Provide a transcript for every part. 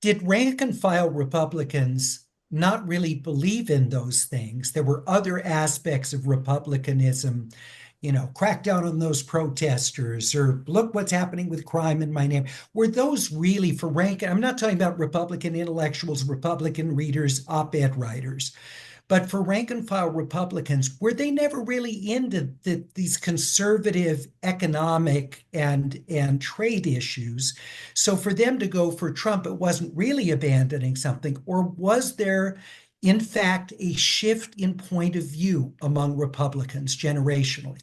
did rank and file Republicans not really believe in those things? There were other aspects of Republicanism, crack down on those protesters, or look what's happening with crime in my name. Were those really for rank? I'm not talking about Republican intellectuals, Republican readers, op-ed writers. But for rank and file Republicans, were they never really into these conservative economic and trade issues? So for them to go for Trump, it wasn't really abandoning something, or was there, in fact, a shift in point of view among Republicans generationally?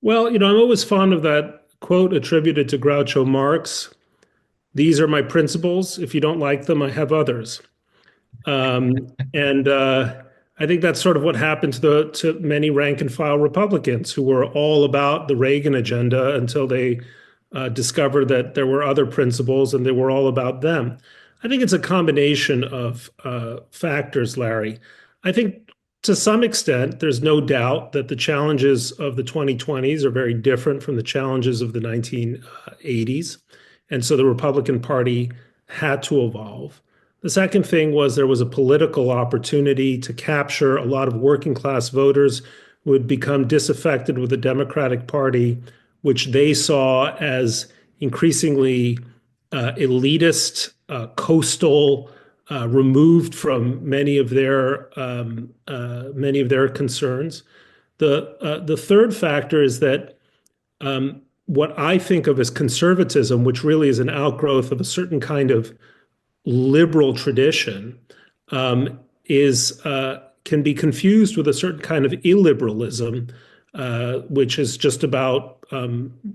Well, I'm always fond of that quote attributed to Groucho Marx. These are my principles. If you don't like them, I have others. And I think that's sort of what happened to many rank and file Republicans who were all about the Reagan agenda until they discovered that there were other principles and they were all about them. I think it's a combination of factors, Larry. I think to some extent, there's no doubt that the challenges of the 2020s are very different from the challenges of the 1980s. And so the Republican Party had to evolve. The second thing was there was a political opportunity to capture a lot of working class voters who would become disaffected with the Democratic Party, which they saw as increasingly elitist, coastal, removed from many of their concerns. The third factor is that what I think of as conservatism, which really is an outgrowth of a certain kind of liberal tradition, is can be confused with a certain kind of illiberalism, which is just about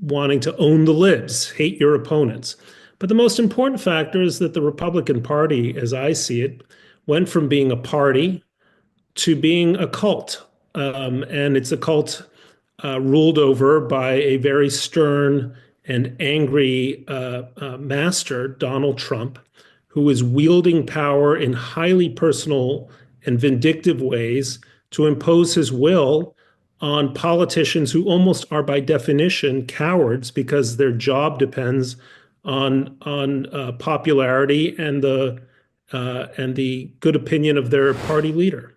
wanting to own the libs, hate your opponents. But the most important factor is that the Republican Party, as I see it, went from being a party to being a cult. And it's a cult ruled over by a very stern and angry master, Donald Trump, who is wielding power in highly personal and vindictive ways to impose his will on politicians who almost are by definition cowards because their job depends on popularity and the good opinion of their party leader.